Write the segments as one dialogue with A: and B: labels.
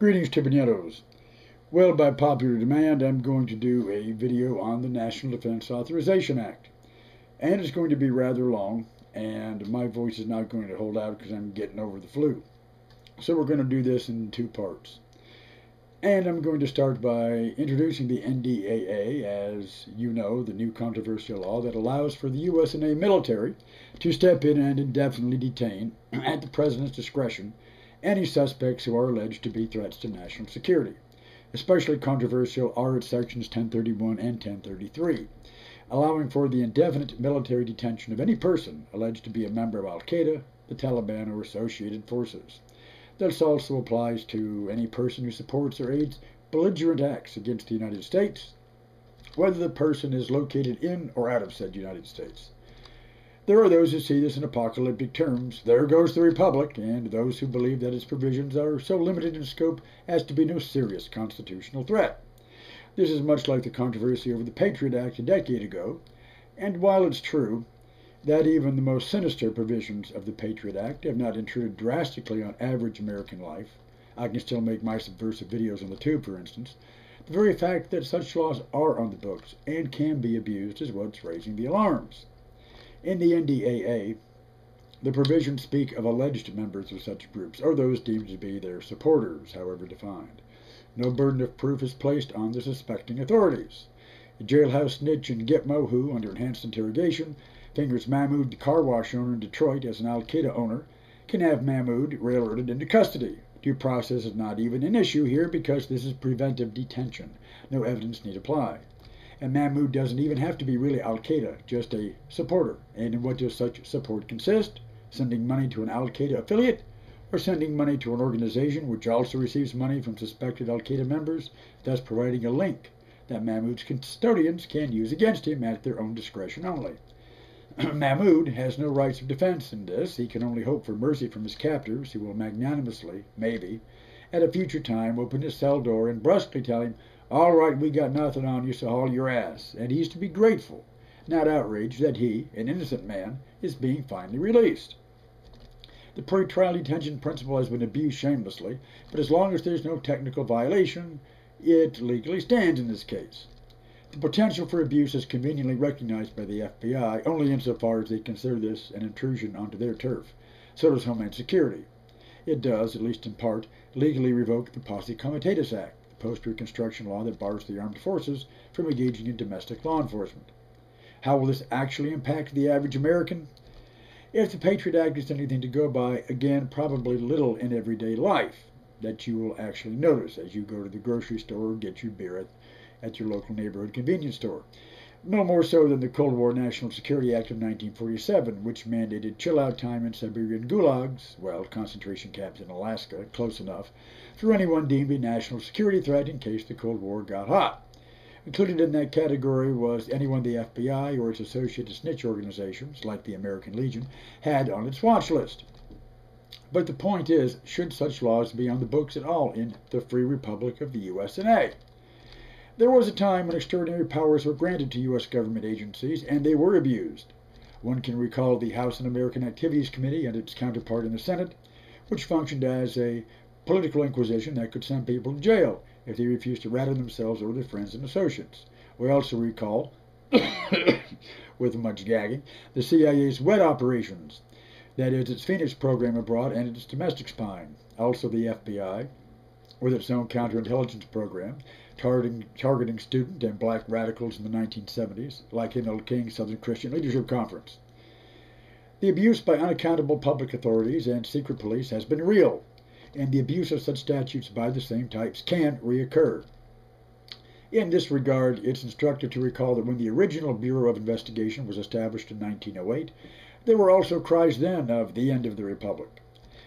A: Greetings, Tibaneros. Well, by popular demand, I'm going to do a video on the National Defense Authorization Act. And it's going to be rather long, and my voice is not going to hold out because I'm getting over the flu. So we're going to do this in two parts. And I'm going to start by introducing the NDAA, as you know, the new controversial law that allows for the USA military to step in and indefinitely detain, at the President's discretion, any suspects who are alleged to be threats to national security. Especially controversial are its sections 1031 and 1033, allowing for the indefinite military detention of any person alleged to be a member of Al-Qaeda, the Taliban, or associated forces. This also applies to any person who supports or aids belligerent acts against the United States, whether the person is located in or out of said United States. There are those who see this in apocalyptic terms, there goes the Republic, and those who believe that its provisions are so limited in scope as to be no serious constitutional threat. This is much like the controversy over the Patriot Act a decade ago, and while it's true that even the most sinister provisions of the Patriot Act have not intruded drastically on average American life, I can still make my subversive videos on the tube, for instance, the very fact that such laws are on the books and can be abused is what's raising the alarms. In the NDAA, the provisions speak of alleged members of such groups, or those deemed to be their supporters, however defined. No burden of proof is placed on the suspecting authorities. A jailhouse snitch in Gitmo who, under enhanced interrogation, fingers Mahmoud, the car wash owner in Detroit, as an Al-Qaeda owner, can have Mahmoud railroaded into custody. Due process is not even an issue here because this is preventive detention. No evidence need apply. And Mahmoud doesn't even have to be really Al-Qaeda, just a supporter. And in what does such support consist? Sending money to an Al-Qaeda affiliate, or sending money to an organization which also receives money from suspected Al-Qaeda members, thus providing a link that Mahmoud's custodians can use against him at their own discretion only. Mahmoud has no rights of defense in this. He can only hope for mercy from his captors, who will magnanimously, maybe, at a future time, open his cell door and brusquely tell him, "All right, we got nothing on you, so haul your ass." And he's to be grateful, not outraged, that he, an innocent man, is being finally released. The pre-trial detention principle has been abused shamelessly, but as long as there's no technical violation, it legally stands in this case. The potential for abuse is conveniently recognized by the FBI only insofar as they consider this an intrusion onto their turf. So does Homeland Security. It does, at least in part, legally revoke the Posse Comitatus Act, the post-Reconstruction law that bars the armed forces from engaging in domestic law enforcement. How will this actually impact the average American? If the Patriot Act is anything to go by, again, probably little in everyday life that you will actually notice as you go to the grocery store or get your beer at your local neighborhood convenience store. No more so than the Cold War National Security Act of 1947, which mandated chill-out time in Siberian gulags, well, concentration camps in Alaska, close enough, for anyone deemed a national security threat in case the Cold War got hot. Included in that category was anyone the FBI or its associated snitch organizations, like the American Legion, had on its watch list. But the point is, should such laws be on the books at all in the Free Republic of the USA? There was a time when extraordinary powers were granted to U.S. government agencies, and they were abused. One can recall the House Un-American Activities Committee and its counterpart in the Senate, which functioned as a political inquisition that could send people to jail if they refused to rat themselves or their friends and associates. We also recall, with much gagging, the CIA's wet operations, that is, its Phoenix program abroad and its domestic spying. Also the FBI, with its own counterintelligence program, targeting student and black radicals in the 1970s, like ML King's Southern Christian Leadership Conference. The abuse by unaccountable public authorities and secret police has been real, and the abuse of such statutes by the same types can reoccur. In this regard, it's instructive to recall that when the original Bureau of Investigation was established in 1908, there were also cries then of the end of the Republic.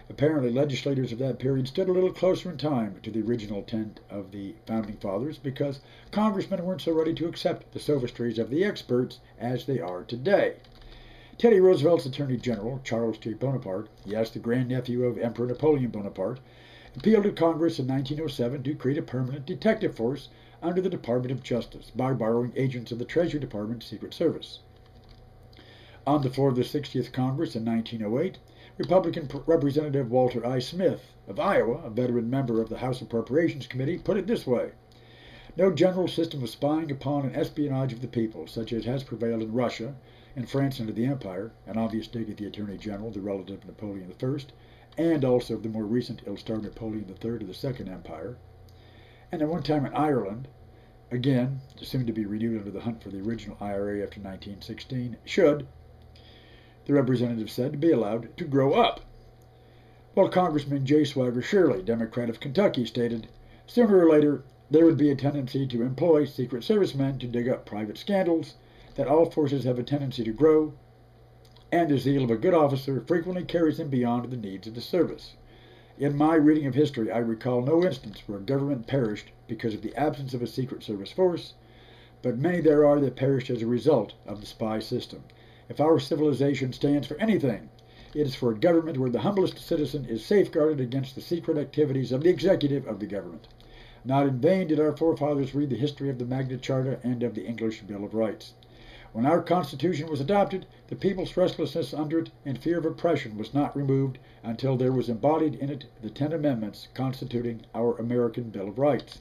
A: Apparently, legislators of that period stood a little closer in time to the original intent of the Founding Fathers because congressmen weren't so ready to accept the sophistries of the experts as they are today. Teddy Roosevelt's Attorney General, Charles J. Bonaparte, yes, the grandnephew of Emperor Napoleon Bonaparte, appealed to Congress in 1907 to create a permanent detective force under the Department of Justice by borrowing agents of the Treasury Department's Secret Service. On the floor of the 60th Congress in 1908, Republican Representative Walter I. Smith of Iowa, a veteran member of the House Appropriations Committee, put it this way: no general system of spying upon and espionage of the people, such as has prevailed in Russia and France under the Empire, an obvious dig at the Attorney General, the relative of Napoleon I, and also of the more recent ill-starred Napoleon III of the Second Empire, and at one time in Ireland, again, soon to be renewed under the hunt for the original IRA after 1916, should, the representative said, be allowed to grow up. Well, Congressman J. Swagger Shirley, Democrat of Kentucky, stated, sooner or later, there would be a tendency to employ Secret Service men to dig up private scandals, that all forces have a tendency to grow, and the zeal of a good officer frequently carries him beyond the needs of the service. In my reading of history, I recall no instance where government perished because of the absence of a Secret Service force, but many there are that perished as a result of the spy system. If our civilization stands for anything, it is for a government where the humblest citizen is safeguarded against the secret activities of the executive of the government. Not in vain did our forefathers read the history of the Magna Charta and of the English Bill of Rights. When our Constitution was adopted, the people's restlessness under it and fear of oppression was not removed until there was embodied in it the 10 amendments constituting our American Bill of Rights.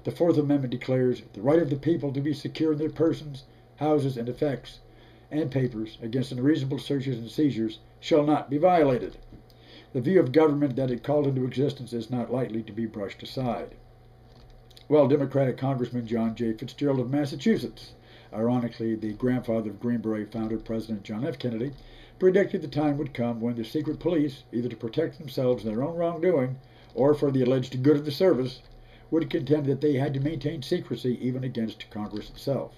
A: The Fourth Amendment declares the right of the people to be secure in their persons, houses, and effects, and papers against unreasonable searches and seizures shall not be violated. The view of government that it called into existence is not lightly to be brushed aside. Well, Democratic Congressman John J. Fitzgerald of Massachusetts, ironically the grandfather of Green Beret founder President John F. Kennedy, predicted the time would come when the secret police, either to protect themselves in their own wrongdoing or for the alleged good of the service, would contend that they had to maintain secrecy even against Congress itself.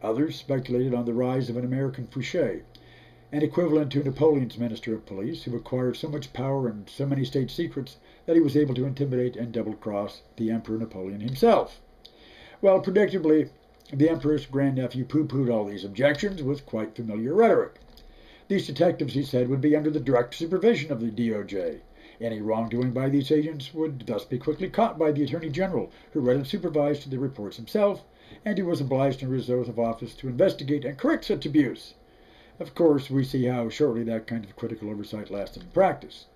A: Others speculated on the rise of an American Fouché, an equivalent to Napoleon's Minister of Police, who acquired so much power and so many state secrets that he was able to intimidate and double-cross the Emperor Napoleon himself. Well, predictably, the Emperor's grandnephew pooh-poohed all these objections with quite familiar rhetoric. These detectives, he said, would be under the direct supervision of the DOJ. Any wrongdoing by these agents would thus be quickly caught by the Attorney General, who read and supervised the reports himself, and who was obliged under his oath of office to investigate and correct such abuse. Of course, we see how shortly that kind of critical oversight lasted in practice.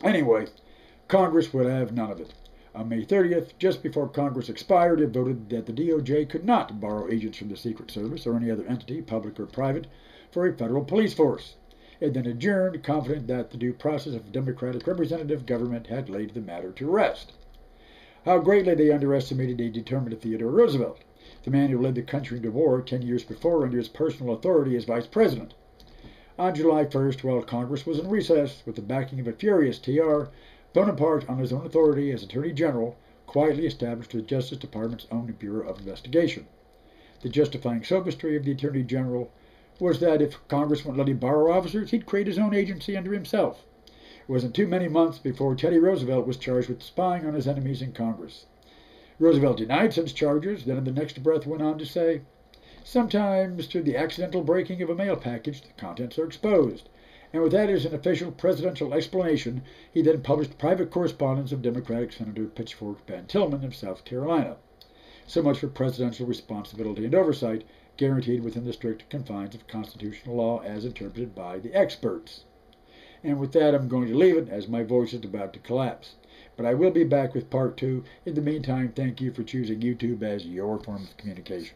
A: Anyway, Congress would have none of it. On May 30th, just before Congress expired, it voted that the DOJ could not borrow agents from the Secret Service or any other entity, public or private, for a federal police force. It then adjourned, confident that the due process of democratic representative government had laid the matter to rest. How greatly they underestimated a determined Theodore Roosevelt, the man who led the country into war 10 years before under his personal authority as vice president. On July 1st, while Congress was in recess, with the backing of a furious TR, Bonaparte, on his own authority as Attorney General, quietly established the Justice Department's own Bureau of Investigation. The justifying sophistry of the Attorney General was that if Congress wouldn't let him borrow officers, he'd create his own agency under himself. It wasn't too many months before Teddy Roosevelt was charged with spying on his enemies in Congress. Roosevelt denied such charges, then in the next breath went on to say, sometimes through the accidental breaking of a mail package, the contents are exposed. And with that as an official presidential explanation, he then published private correspondence of Democratic Senator Pitchfork Van Tillman of South Carolina. So much for presidential responsibility and oversight, guaranteed within the strict confines of constitutional law as interpreted by the experts. And with that, I'm going to leave it, as my voice is about to collapse. But I will be back with part 2. In the meantime, thank you for choosing YouTube as your form of communication.